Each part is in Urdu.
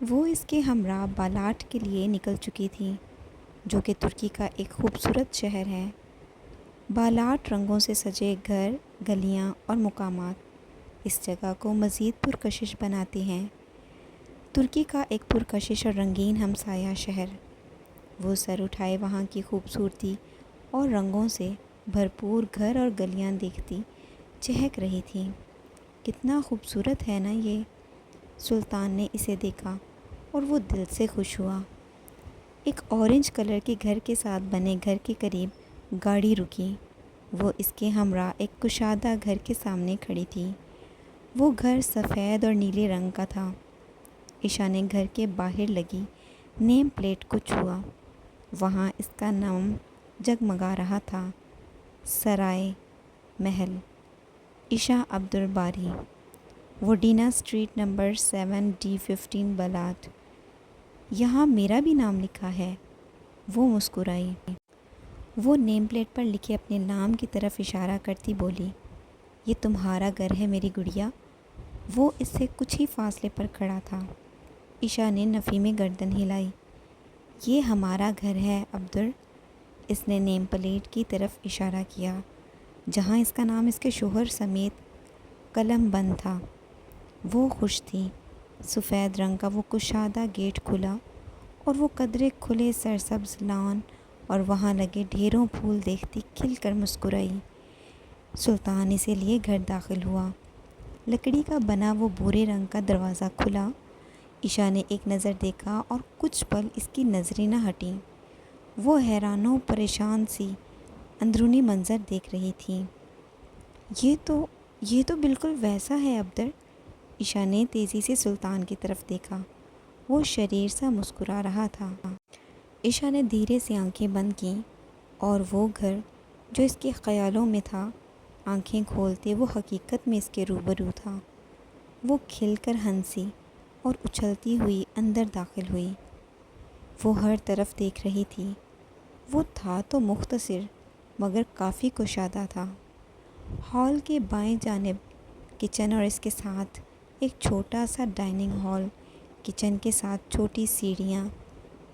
وہ اس کے ہمراہ بالاٹ کے لیے نکل چکی تھی، جو کہ ترکی کا ایک خوبصورت شہر ہے۔ بالاٹ رنگوں سے سجے گھر، گلیاں اور مقامات اس جگہ کو مزید پرکشش بناتے ہیں۔ ترکی کا ایک پرکشش اور رنگین ہمسایہ شہر۔ وہ سر اٹھائے وہاں کی خوبصورتی اور رنگوں سے بھرپور گھر اور گلیاں دیکھتی چہک رہی تھی۔ کتنا خوبصورت ہے نا یہ! سلطان نے اسے دیکھا اور وہ دل سے خوش ہوا۔ ایک اورنج کلر کے گھر کے ساتھ بنے گھر کے قریب گاڑی رکی۔ وہ اس کے ہمراہ ایک کشادہ گھر کے سامنے کھڑی تھی۔ وہ گھر سفید اور نیلے رنگ کا تھا۔ عشا نے گھر کے باہر لگی نیم پلیٹ کو چھوا۔ وہاں اس کا نام جگمگا رہا تھا، سرائے محل عشا عبدالباری، وڈینا اسٹریٹ نمبر 7D15 بالاٹ۔ یہاں میرا بھی نام لکھا ہے۔ وہ مسکرائی۔ وہ نیم پلیٹ پر لکھے اپنے نام کی طرف اشارہ کرتی بولی، یہ تمہارا گھر ہے میری گڑیا۔ وہ اس سے کچھ ہی فاصلے پر کھڑا تھا۔ عشا نے نفی میں گردن ہلائی۔ یہ ہمارا گھر ہے عبدل۔ اس نے نیم پلیٹ کی طرف اشارہ کیا، جہاں اس کا نام اس کے شوہر سمیت قلم بند تھا۔ وہ خوش تھی۔ سفید رنگ کا وہ کشادہ گیٹ کھلا اور وہ قدرے کھلے سرسبز لان اور وہاں لگے ڈھیروں پھول دیکھتی کھل کر مسکرائی۔ سلطان اسے لیے گھر داخل ہوا۔ لکڑی کا بنا وہ بھورے رنگ کا دروازہ کھلا۔ عشا نے ایک نظر دیکھا اور کچھ پل اس کی نظریں نہ ہٹیں۔ وہ حیران و پریشان سی اندرونی منظر دیکھ رہی تھی۔ یہ تو بالکل ویسا ہے عبدل۔ عشا نے تیزی سے سلطان کی طرف دیکھا۔ وہ شریر سا مسکرا رہا تھا۔ عشا نے دھیرے سے آنکھیں بند کیں اور وہ گھر جو اس کے خیالوں میں تھا، آنکھیں کھولتے وہ حقیقت میں اس کے روبرو تھا۔ وہ کھل کر ہنسی اور اچھلتی ہوئی اندر داخل ہوئی۔ وہ ہر طرف دیکھ رہی تھی۔ وہ تھا تو مختصر مگر کافی کشادہ تھا۔ ہال کے بائیں جانب کچن اور اس کے ساتھ ایک چھوٹا سا ڈائننگ ہال، کچن کے ساتھ چھوٹی سیڑھیاں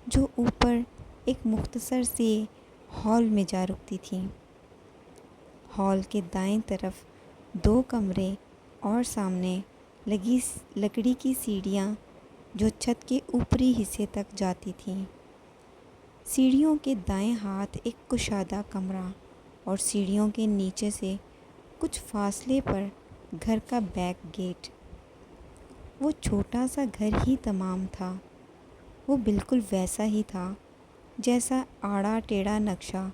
جو اوپر ایک مختصر سی ہال میں جا رکتی تھیں۔ ہال کے دائیں طرف 2 کمرے اور سامنے لگی لکڑی کی سیڑھیاں جو چھت کے اوپری حصے تک جاتی تھیں۔ سیڑھیوں کے دائیں ہاتھ ایک کشادہ کمرہ اور سیڑھیوں کے نیچے سے کچھ فاصلے پر گھر کا بیک گیٹ۔ وہ چھوٹا سا گھر ہی تمام تھا۔ وہ بالکل ویسا ہی تھا جیسا آڑا ٹیڑھا نقشہ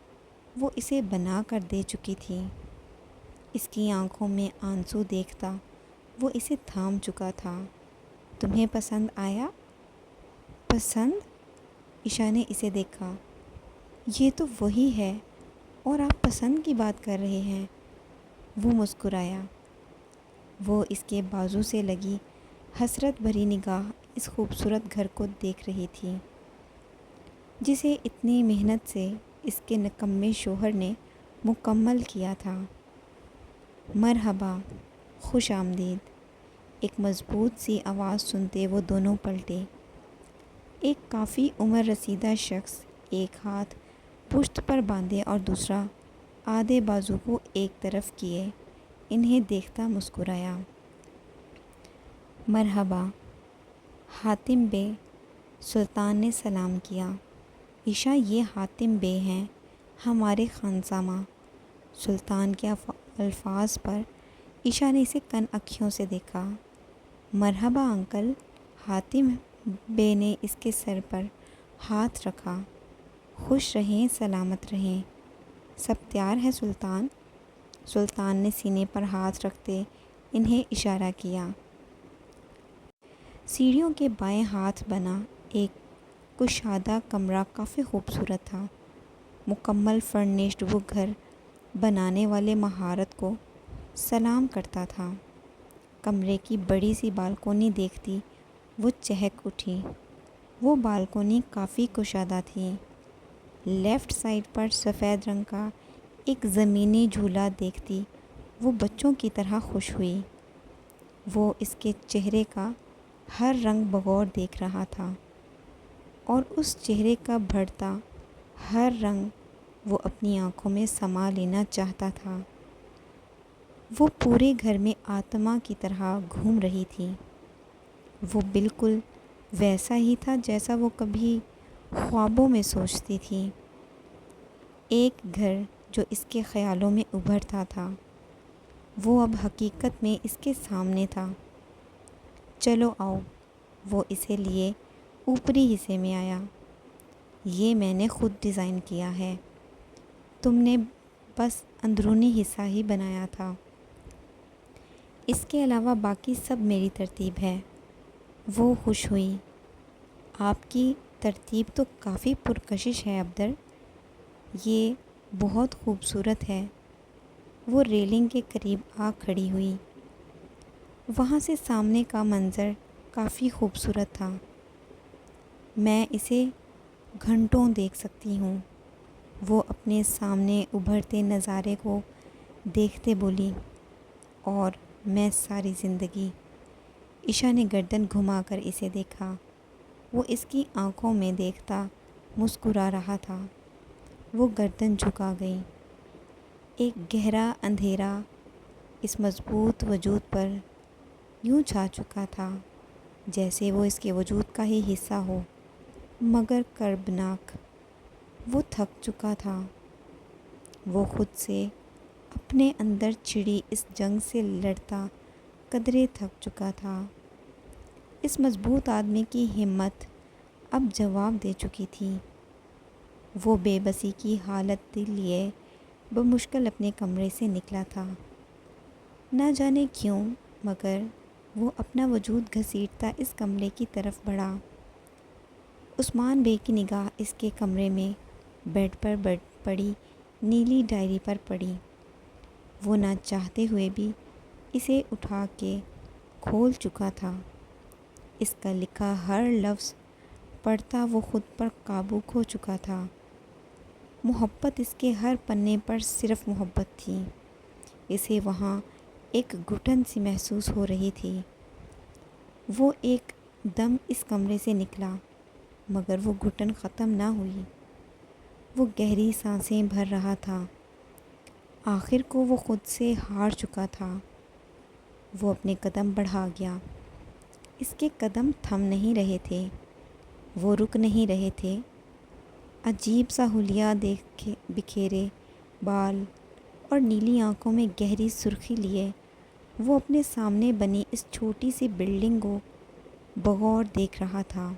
وہ اسے بنا کر دے چکی تھی۔ اس کی آنکھوں میں آنسو دیکھتا وہ اسے تھام چکا تھا۔ تمہیں پسند آیا؟ پسند؟ عشا نے اسے دیکھا۔ یہ تو وہی ہے اور آپ پسند کی بات کر رہے ہیں۔ وہ مسکرایا۔ وہ اس کے بازو سے لگی حسرت بھری نگاہ اس خوبصورت گھر کو دیکھ رہی تھی، جسے اتنی محنت سے اس کے نکمے شوہر نے مکمل کیا تھا۔ مرحبا، خوش آمدید، ایک مضبوط سی آواز سنتے وہ دونوں پلٹے۔ ایک کافی عمر رسیدہ شخص ایک ہاتھ پشت پر باندھے اور دوسرا آدھے بازو کو ایک طرف کیے انہیں دیکھتا مسکرایا۔ مرحبا، حاتم بے، سلطان نے سلام کیا۔ عشا، یہ حاتم بے ہیں، ہمارے خانسامہ۔ سلطان کے الفاظ پر عشا نے اسے کن اکھیوں سے دیکھا۔ مرحبا انکل۔ حاتم بے نے اس کے سر پر ہاتھ رکھا۔ خوش رہیں، سلامت رہیں۔ سب تیار ہے سلطان؟ سلطان نے سینے پر ہاتھ رکھتے انہیں اشارہ کیا۔ سیڑھیوں کے بائیں ہاتھ بنا ایک کشادہ کمرہ کافی خوبصورت تھا۔ مکمل فرنشڈ وہ گھر بنانے والے مہارت کو سلام کرتا تھا۔ کمرے کی بڑی سی بالکونی دیکھتی وہ چہک اٹھی۔ وہ بالکونی کافی کشادہ تھی۔ لیفٹ سائڈ پر سفید رنگ کا ایک زمینی جھولا دیکھتی وہ بچوں کی طرح خوش ہوئی۔ وہ اس کے چہرے کا ہر رنگ بغور دیکھ رہا تھا اور اس چہرے کا بڑھتا ہر رنگ وہ اپنی آنکھوں میں سما لینا چاہتا تھا۔ وہ پورے گھر میں آتما کی طرح گھوم رہی تھی۔ وہ بالکل ویسا ہی تھا جیسا وہ کبھی خوابوں میں سوچتی تھی۔ ایک گھر جو اس کے خیالوں میں ابھرتا تھا، وہ اب حقیقت میں اس کے سامنے تھا۔ چلو آؤ، وہ اسے لیے اوپری حصے میں آیا۔ یہ میں نے خود ڈیزائن کیا ہے، تم نے بس اندرونی حصہ ہی بنایا تھا۔ اس کے علاوہ باقی سب میری ترتیب ہے۔ وہ خوش ہوئی۔ آپ کی ترتیب تو کافی پرکشش ہے ابدر، یہ بہت خوبصورت ہے۔ وہ ریلنگ کے قریب آ کھڑی ہوئی۔ وہاں سے سامنے کا منظر کافی خوبصورت تھا۔ میں اسے گھنٹوں دیکھ سکتی ہوں۔ وہ اپنے سامنے ابھرتے نظارے کو دیکھتے بولی، اور میں ساری زندگی۔ عشا نے گردن گھما کر اسے دیکھا۔ وہ اس کی آنکھوں میں دیکھتا مسکرا رہا تھا۔ وہ گردن جھکا گئی۔ ایک گہرا اندھیرا اس مضبوط وجود پر یوں چھا چکا تھا جیسے وہ اس کے وجود کا ہی حصہ ہو، مگر کربناک۔ وہ تھک چکا تھا۔ وہ خود سے اپنے اندر چھڑی اس جنگ سے لڑتا قدرے تھک چکا تھا۔ اس مضبوط آدمی کی ہمت اب جواب دے چکی تھی۔ وہ بے بسی کی حالت لیے بمشکل اپنے کمرے سے نکلا تھا۔ نہ جانے کیوں مگر وہ اپنا وجود گھسیٹتا اس کمرے کی طرف بڑھا۔ عثمان بے کی نگاہ اس کے کمرے میں بیڈ پر پڑی نیلی ڈائری پر پڑی۔ وہ نہ چاہتے ہوئے بھی اسے اٹھا کے کھول چکا تھا۔ اس کا لکھا ہر لفظ پڑھتا وہ خود پر قابو کھو چکا تھا۔ محبت اس کے ہر پنے پر صرف محبت تھی۔ اسے وہاں ایک گھٹن سی محسوس ہو رہی تھی۔ وہ ایک دم اس کمرے سے نکلا مگر وہ گھٹن ختم نہ ہوئی۔ وہ گہری سانسیں بھر رہا تھا۔ آخر کو وہ خود سے ہار چکا تھا۔ وہ اپنے قدم بڑھا گیا۔ اس کے قدم تھم نہیں رہے تھے، وہ رک نہیں رہے تھے۔ عجیب سا حلیہ دیکھ بکھیرے بال اور نیلی آنکھوں میں گہری سرخی لیے وہ اپنے سامنے بنی اس چھوٹی سی بلڈنگ کو بغور دیکھ رہا تھا۔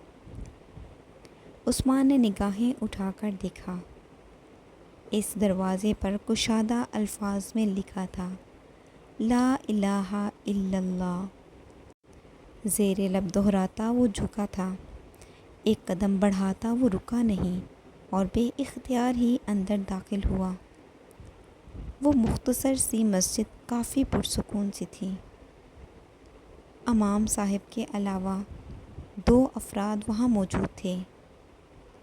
عثمان نے نگاہیں اٹھا کر دیکھا۔ اس دروازے پر کشادہ الفاظ میں لکھا تھا، لا الہ الا اللہ۔ زیر لب دہراتا وہ جھکا تھا۔ ایک قدم بڑھاتا وہ رکا نہیں اور بے اختیار ہی اندر داخل ہوا۔ وہ مختصر سی مسجد کافی پرسکون سی تھی۔ امام صاحب کے علاوہ 2 افراد وہاں موجود تھے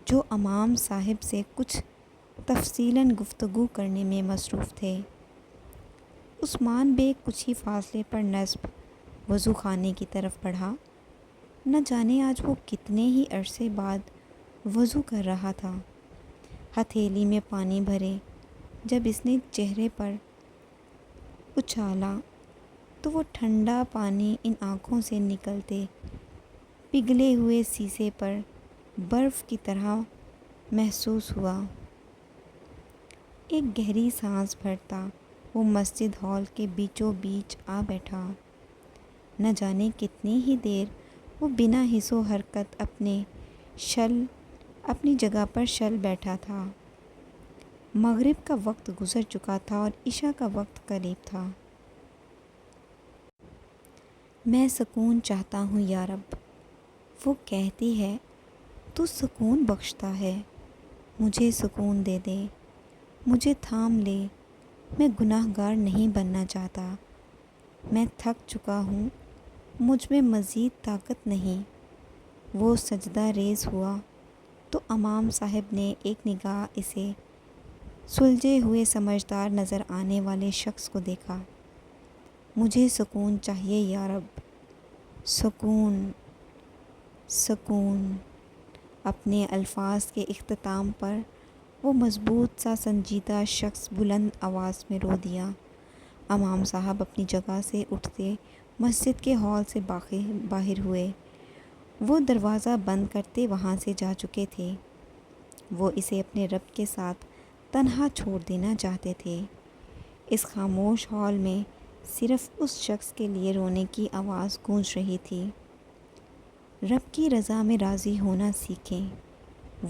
جو امام صاحب سے کچھ تفصیلاً گفتگو کرنے میں مصروف تھے۔ عثمان بے کچھ ہی فاصلے پر نصب وضو خانے کی طرف بڑھا۔ نہ جانے آج وہ کتنے ہی عرصے بعد وضو کر رہا تھا۔ ہتھیلی میں پانی بھرے جب اس نے چہرے پر اچھالا تو وہ ٹھنڈا پانی ان آنکھوں سے نکلتے پگھلے ہوئے سیسے پر برف کی طرح محسوس ہوا۔ ایک گہری سانس بھرتا وہ مسجد ہال کے بیچوں بیچ آ بیٹھا۔ نہ جانے کتنی ہی دیر وہ بنا حس و حرکت اپنی جگہ پر شل بیٹھا تھا۔ مغرب کا وقت گزر چکا تھا اور عشاء کا وقت قریب تھا۔ میں سکون چاہتا ہوں یا رب، وہ کہتی ہے، تو سکون بخشتا ہے، مجھے سکون دے دے، مجھے تھام لے، میں گناہ گار نہیں بننا چاہتا، میں تھک چکا ہوں، مجھ میں مزید طاقت نہیں۔ وہ سجدہ ریز ہوا تو امام صاحب نے ایک نگاہ اسے سلجھے ہوئے سمجھدار نظر آنے والے شخص کو دیکھا۔ مجھے سکون چاہیے یا رب، سکون۔ سکون۔ اپنے الفاظ کے اختتام پر وہ مضبوط سا سنجیدہ شخص بلند آواز میں رو دیا۔ امام صاحب اپنی جگہ سے اٹھتے مسجد کے ہال سے باہر ہوئے۔ وہ دروازہ بند کرتے وہاں سے جا چکے تھے۔ وہ اسے اپنے رب کے ساتھ تنہا چھوڑ دینا چاہتے تھے۔ اس خاموش ہال میں صرف اس شخص کے لیے رونے کی آواز گونج رہی تھی۔ رب کی رضا میں راضی ہونا سیکھیں،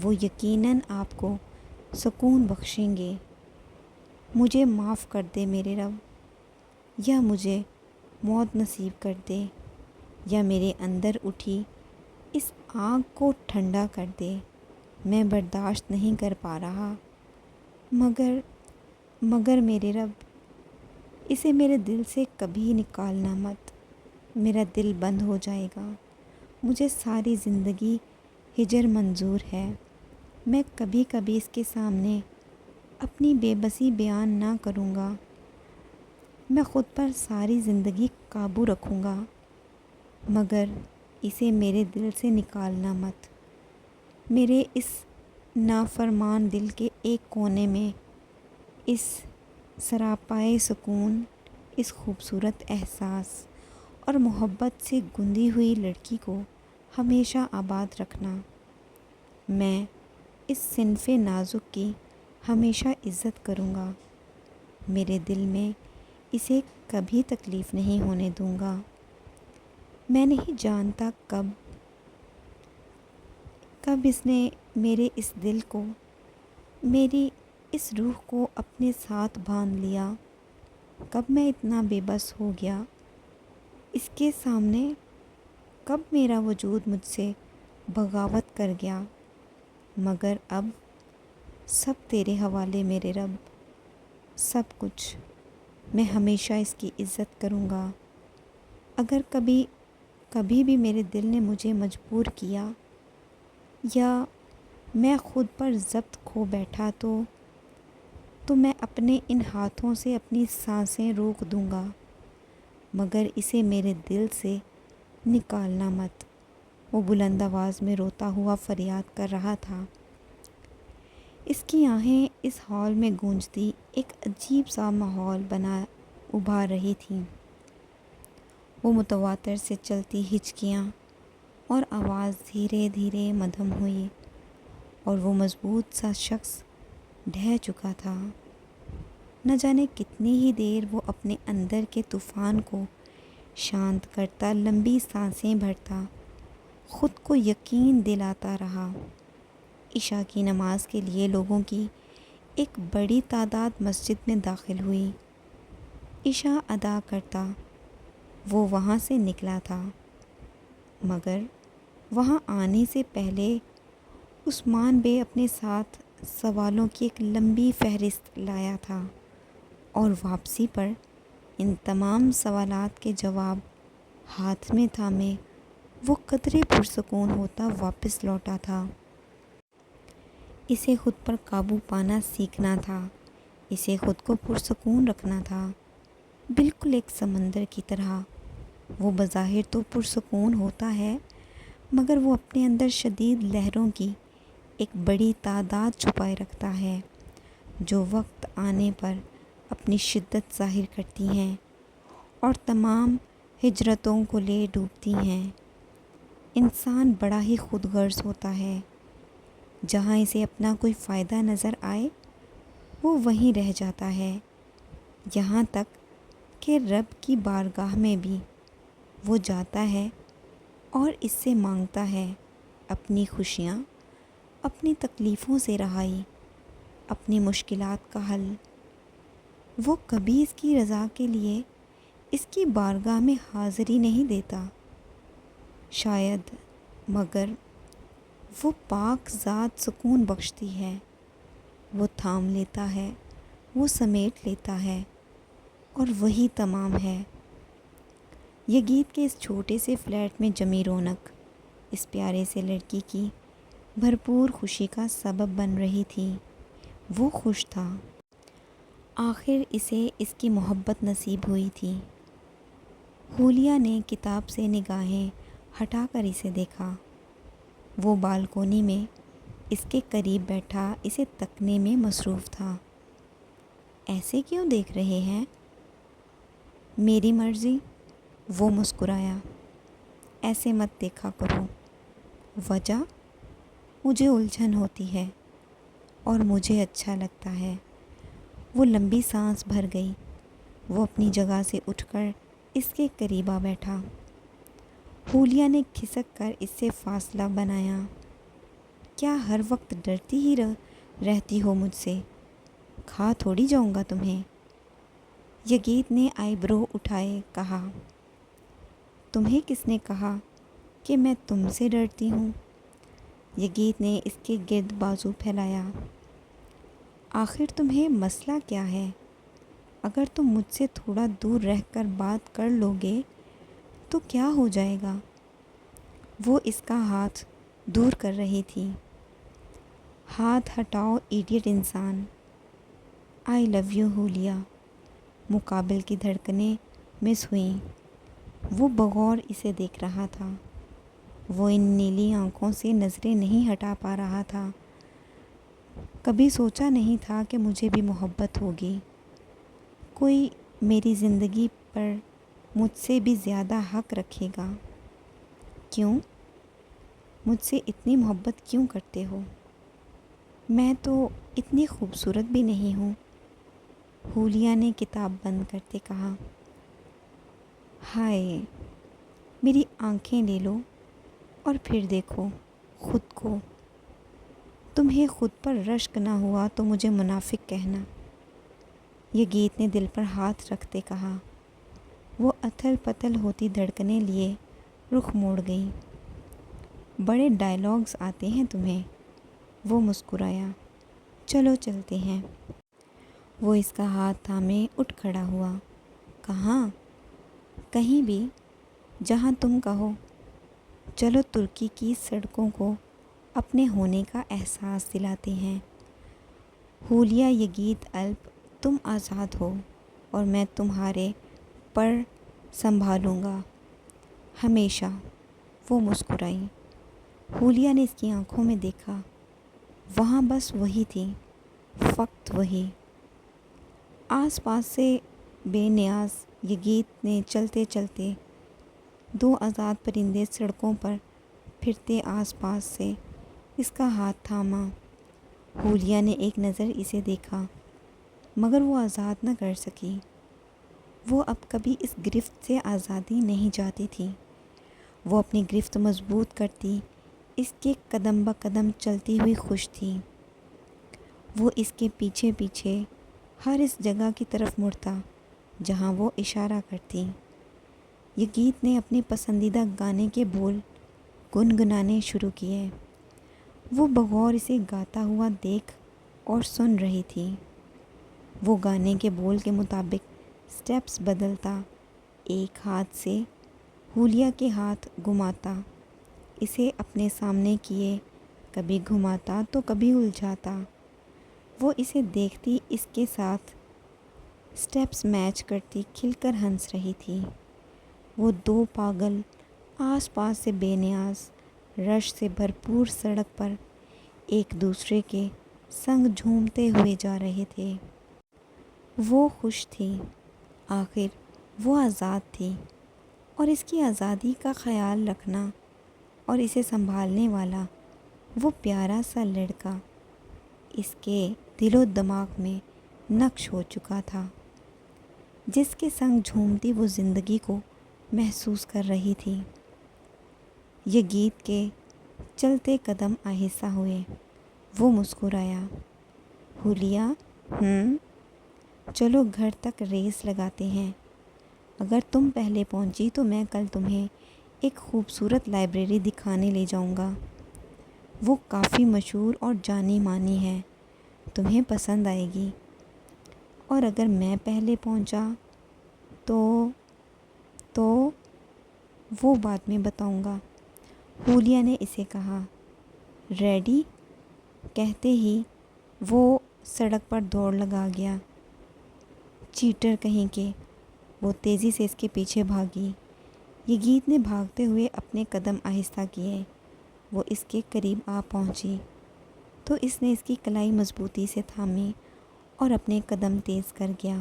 وہ یقیناً آپ کو سکون بخشیں گے۔ مجھے معاف کر دے میرے رب، یا مجھے موت نصیب کر دے، یا میرے اندر اٹھی اس آگ کو ٹھنڈا کر دے۔ میں برداشت نہیں کر پا رہا، مگر میرے رب، اسے میرے دل سے کبھی نکالنا مت۔ میرا دل بند ہو جائے گا۔ مجھے ساری زندگی ہجر منظور ہے۔ میں کبھی کبھی اس کے سامنے اپنی بے بسی بیان نہ کروں گا۔ میں خود پر ساری زندگی قابو رکھوں گا، مگر اسے میرے دل سے نکالنا مت۔ میرے اس نافرمان دل کے ایک کونے میں اس سراپائے سکون، اس خوبصورت احساس اور محبت سے گندی ہوئی لڑکی کو ہمیشہ آباد رکھنا۔ میں اس صنف نازک کی ہمیشہ عزت کروں گا۔ میرے دل میں اسے کبھی تکلیف نہیں ہونے دوں گا۔ میں نہیں جانتا کب اس نے میرے اس دل کو، میری اس روح کو اپنے ساتھ باندھ لیا، کب میں اتنا بے بس ہو گیا اس کے سامنے، کب میرا وجود مجھ سے بغاوت کر گیا۔ مگر اب سب تیرے حوالے میرے رب، سب کچھ۔ میں ہمیشہ اس کی عزت کروں گا۔ اگر کبھی بھی میرے دل نے مجھے مجبور کیا یا میں خود پر ضبط کھو بیٹھا تو میں اپنے ان ہاتھوں سے اپنی سانسیں روک دوں گا، مگر اسے میرے دل سے نکالنا مت۔ وہ بلند آواز میں روتا ہوا فریاد کر رہا تھا۔ اس کی آہیں اس ہال میں گونجتی ایک عجیب سا ماحول ابھار رہی تھیں۔ وہ متواتر سے چلتی ہچکیاں اور آواز دھیرے دھیرے مدھم ہوئی، اور وہ مضبوط سا شخص ڈھہ چکا تھا۔ نہ جانے کتنی ہی دیر وہ اپنے اندر کے طوفان کو شانت کرتا، لمبی سانسیں بھرتا، خود کو یقین دلاتا رہا۔ عشاء کی نماز کے لیے لوگوں کی ایک بڑی تعداد مسجد میں داخل ہوئی۔ عشاء ادا کرتا وہ وہاں سے نکلا تھا، مگر وہاں آنے سے پہلے عثمان بے اپنے ساتھ سوالوں کی ایک لمبی فہرست لایا تھا، اور واپسی پر ان تمام سوالات کے جواب ہاتھ میں تھامے وہ قدرے پرسکون ہوتا واپس لوٹا تھا۔ اسے خود پر قابو پانا سیکھنا تھا، اسے خود کو پرسکون رکھنا تھا، بالکل ایک سمندر کی طرح۔ وہ بظاہر تو پرسکون ہوتا ہے، مگر وہ اپنے اندر شدید لہروں کی ایک بڑی تعداد چھپائے رکھتا ہے، جو وقت آنے پر اپنی شدت ظاہر کرتی ہیں اور تمام ہجرتوں کو لے ڈوبتی ہیں۔ انسان بڑا ہی خود غرض ہوتا ہے۔ جہاں اسے اپنا کوئی فائدہ نظر آئے وہ وہیں رہ جاتا ہے، یہاں تک کہ رب کی بارگاہ میں بھی وہ جاتا ہے اور اس سے مانگتا ہے اپنی خوشیاں، اپنی تکلیفوں سے رہائی، اپنی مشکلات کا حل۔ وہ کبھی اس کی رضا کے لیے اس کی بارگاہ میں حاضری نہیں دیتا، شاید، مگر وہ پاک ذات سکون بخشتی ہے۔ وہ تھام لیتا ہے، وہ سمیٹ لیتا ہے، اور وہی تمام ہے۔ یہ گیت کے اس چھوٹے سے فلیٹ میں جمی رونق اس پیارے سے لڑکی کی بھرپور خوشی کا سبب بن رہی تھی۔ وہ خوش تھا۔ آخر اسے اس کی محبت نصیب ہوئی تھی۔ حولیہ نے کتاب سے نگاہیں ہٹا کر اسے دیکھا۔ وہ بالکونی میں اس کے قریب بیٹھا اسے تکنے میں مصروف تھا۔ ایسے کیوں دیکھ رہے ہیں؟ میری مرضی، وہ مسکرایا۔ ایسے مت دیکھا کرو۔ وجہ؟ مجھے الجھن ہوتی ہے اور مجھے اچھا لگتا ہے۔ وہ لمبی سانس بھر گئی۔ وہ اپنی جگہ سے اٹھ کر اس کے قریب آ بیٹھا۔ حولیہ نے کھسک کر اس سے فاصلہ بنایا۔ کیا ہر وقت ڈرتی ہی رہتی ہو مجھ سے؟ کھا تھوڑی جاؤں گا تمہیں۔ یگیت نے آئی برو اٹھائے کہا۔ تمہیں کس نے کہا کہ میں تم سے ڈرتی ہوں؟ یگیت نے اس کے گرد بازو پھیلایا۔ آخر تمہیں مسئلہ کیا ہے؟ اگر تم مجھ سے تھوڑا دور رہ کر بات کر لو گے تو کیا ہو جائے گا؟ وہ اس کا ہاتھ دور کر رہی تھی۔ ہاتھ ہٹاؤ ایڈیٹ انسان۔ آئی لو یو حولیہ۔ مقابل کی دھڑکنیں مس ہوئیں۔ وہ بغور اسے دیکھ رہا تھا۔ وہ ان نیلی آنکھوں سے نظریں نہیں ہٹا پا رہا تھا۔ کبھی سوچا نہیں تھا کہ مجھے بھی محبت ہوگی۔ کوئی میری زندگی پر مجھ سے بھی زیادہ حق رکھے گا۔ کیوں؟ مجھ سے اتنی محبت کیوں کرتے ہو؟ میں تو اتنی خوبصورت بھی نہیں ہوں، حولیہ نے کتاب بند کرتے کہا۔ ہائے، میری آنکھیں لے لو اور پھر دیکھو خود کو۔ تمہیں خود پر رشک نہ ہوا تو مجھے منافق کہنا، یگیت نے دل پر ہاتھ رکھتے کہا۔ وہ اتھل پتھل ہوتی دھڑکنیں لیے رخ موڑ گئی۔ بڑے ڈائیلاگز آتے ہیں تمہیں، وہ مسکرایا۔ چلو چلتے ہیں۔ وہ اس کا ہاتھ تھامے اٹھ کھڑا ہوا۔ کہاں؟ کہیں بھی، جہاں تم کہو۔ چلو ترکی کی سڑکوں کو اپنے ہونے کا احساس دلاتے ہیں۔ حولیہ یگیت الپ، تم آزاد ہو اور میں تمہارے پر سنبھالوں گا ہمیشہ، وہ مسکرائی۔ حولیہ نے اس کی آنکھوں میں دیکھا۔ وہاں بس وہی تھی، فقط وہی۔ آس پاس سے بے نیاز یگیت نے چلتے چلتے دو آزاد پرندے سڑکوں پر پھرتے آس پاس سے اس کا ہاتھ تھاما۔ حولیہ نے ایک نظر اسے دیکھا مگر وہ آزاد نہ کر سکی۔ وہ اب کبھی اس گرفت سے آزادی نہیں چاہتی تھی۔ وہ اپنی گرفت مضبوط کرتی اس کے قدم بہ قدم چلتی ہوئی خوش تھی۔ وہ اس کے پیچھے پیچھے ہر اس جگہ کی طرف مڑتا جہاں وہ اشارہ کرتی۔ یگیت نے اپنے پسندیدہ گانے کے بول گنگنانے شروع کیے۔ وہ بغور اسے گاتا ہوا دیکھ اور سن رہی تھی۔ وہ گانے کے بول کے مطابق سٹیپس بدلتا، ایک ہاتھ سے حولیہ کے ہاتھ گھماتا، اسے اپنے سامنے کیے، کبھی گھماتا تو کبھی الجھاتا۔ وہ اسے دیکھتی اس کے ساتھ سٹیپس میچ کرتی کھل کر ہنس رہی تھی۔ وہ دو پاگل آس پاس سے بے نیاز رش سے بھرپور سڑک پر ایک دوسرے کے سنگ جھومتے ہوئے جا رہے تھے۔ وہ خوش تھی، آخر وہ آزاد تھی، اور اس کی آزادی کا خیال رکھنا اور اسے سنبھالنے والا وہ پیارا سا لڑکا اس کے دل و دماغ میں نقش ہو چکا تھا، جس کے سنگ جھومتی وہ زندگی کو محسوس کر رہی تھی۔ یگیت کے چلتے قدم آہستہ ہوئے۔ وہ مسکرایا۔ حولیہ، چلو گھر تک ریس لگاتے ہیں۔ اگر تم پہلے پہنچی تو میں کل تمہیں ایک خوبصورت لائبریری دکھانے لے جاؤں گا۔ وہ کافی مشہور اور جانی مانی ہے، تمہیں پسند آئے گی۔ اور اگر میں پہلے پہنچا تو وہ بعد میں بتاؤں گا، حولیہ نے اسے کہا۔ ریڈی؟ کہتے ہی وہ سڑک پر دوڑ لگا گیا۔ چیٹر کہیں کے، وہ تیزی سے اس کے پیچھے بھاگی۔ یگیت نے بھاگتے ہوئے اپنے قدم آہستہ کیے۔ وہ اس کے قریب آ پہنچی تو اس نے اس کی کلائی مضبوطی سے تھامی اور اپنے قدم تیز کر گیا۔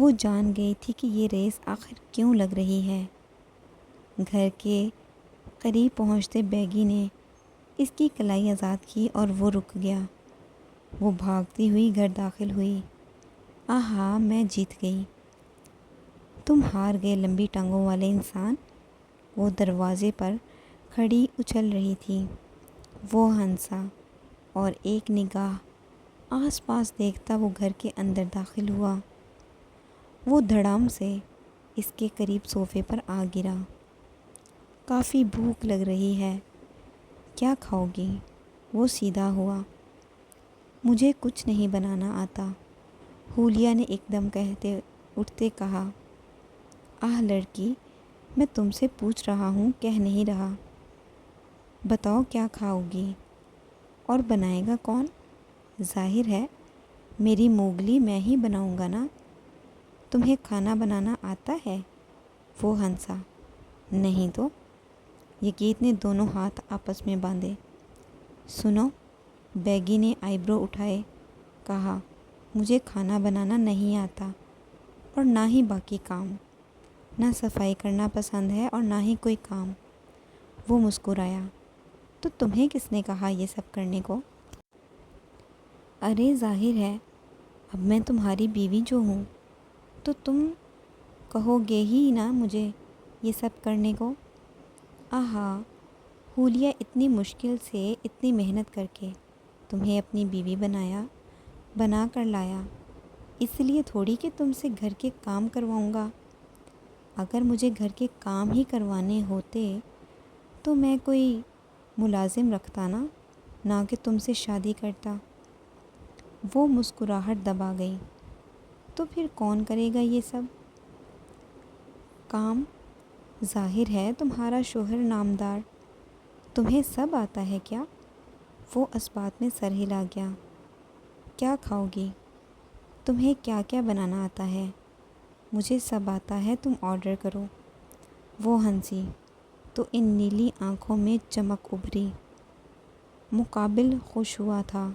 وہ جان گئی تھی کہ یہ ریس آخر کیوں لگ رہی ہے۔ گھر کے قریب پہنچتے بیگی نے اس کی کلائی آزاد کی اور وہ رک گیا۔ وہ بھاگتی ہوئی گھر داخل ہوئی۔ آہا، میں جیت گئی۔ تم ہار گئے لمبی ٹانگوں والے انسان۔ وہ دروازے پر کھڑی اچھل رہی تھی۔ وہ ہنسا اور ایک نگاہ آس پاس دیکھتا وہ گھر کے اندر داخل ہوا۔ وہ دھڑام سے اس کے قریب صوفے پر آ گرا۔ کافی بھوک لگ رہی ہے، کیا کھاؤ گی؟ وہ سیدھا ہوا۔ مجھے کچھ نہیں بنانا آتا، حولیہ نے ایک دم کہتے اٹھتے کہا۔ آہ لڑکی، میں تم سے پوچھ رہا ہوں، کہہ نہیں رہا۔ بتاؤ کیا کھاؤ گی؟ اور بنائے گا کون؟ ظاہر ہے میری موگلی میں ہی بناؤں گا نا۔ تمہیں کھانا بنانا آتا ہے؟ وہ ہنسا۔ نہیں تو۔ یگیت نے دونوں ہاتھ آپس میں باندھے۔ سنو، بیگی نے آئی برو اٹھائے کہا، مجھے کھانا بنانا نہیں آتا اور نہ ہی باقی کام۔ نہ صفائی کرنا پسند ہے اور نہ ہی کوئی کام۔ وہ مسکرایا۔ تو تمہیں کس نے کہا یہ سب کرنے کو؟ ارے ظاہر ہے اب میں تمہاری بیوی جو ہوں تو تم کہو گے ہی نا مجھے یہ سب کرنے کو۔ آہا، حولیہ اتنی مشکل سے اتنی محنت کر کے تمہیں اپنی بیوی بنا کر لایا، اس لیے تھوڑی کہ تم سے گھر کے کام کرواؤں گا۔ اگر مجھے گھر کے کام ہی کروانے ہوتے تو میں کوئی ملازم رکھتا نہ کہ تم سے شادی کرتا۔ وہ مسکراہٹ دبا گئی۔ تو پھر کون کرے گا یہ سب کام؟ ظاہر ہے تمہارا شوہر نامدار۔ تمہیں سب آتا ہے کیا؟ وہ اس بات میں سر ہلا گیا۔ کیا کھاؤ گی؟ تمہیں کیا کیا بنانا آتا ہے؟ مجھے سب آتا ہے، تم آرڈر کرو۔ وہ ہنسی تو ان نیلی آنکھوں میں چمک ابھری۔ مقابل خوش ہوا تھا۔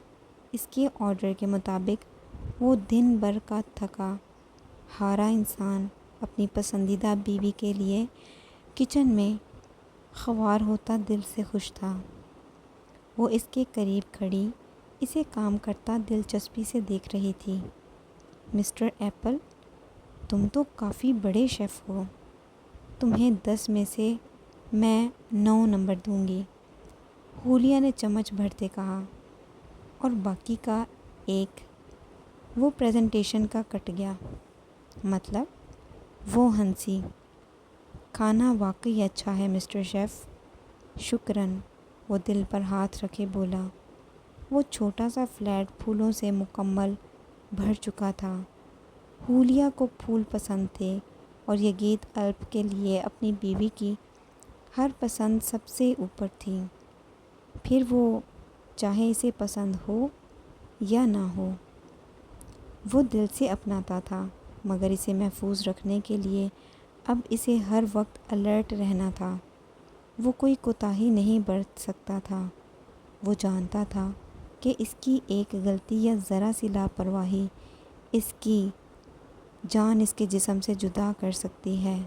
اس کے آرڈر کے مطابق وہ دن بھر کا تھکا ہارا انسان اپنی پسندیدہ بیوی کے لیے کچن میں خوار ہوتا دل سے خوش تھا۔ وہ اس کے قریب کھڑی اسے کام کرتا دلچسپی سے دیکھ رہی تھی۔ مسٹر ایپل، تم تو کافی بڑے شیف ہو، تمہیں 10 میں سے میں 9 نمبر دوں گی، حولیہ نے چمچ بھرتے کہا۔ اور باقی کا 1؟ وہ پریزنٹیشن کا کٹ گیا۔ مطلب؟ وہ ہنسی۔ کھانا واقعی اچھا ہے مسٹر شیف، شکراً۔ وہ دل پر ہاتھ رکھے بولا۔ وہ چھوٹا سا فلیٹ پھولوں سے مکمل بھر چکا تھا۔ حولیہ کو پھول پسند تھے اور یگیت الپ کے لیے اپنی بیوی کی ہر پسند سب سے اوپر تھی، پھر وہ چاہے اسے پسند ہو یا نہ ہو۔ وہ دل سے اپناتا تھا، مگر اسے محفوظ رکھنے کے لیے اب اسے ہر وقت الرٹ رہنا تھا۔ وہ کوئی کوتاہی نہیں برت سکتا تھا۔ وہ جانتا تھا کہ اس کی ایک غلطی یا ذرا سی لاپرواہی اس کی جان اس کے جسم سے جدا کر سکتی ہے۔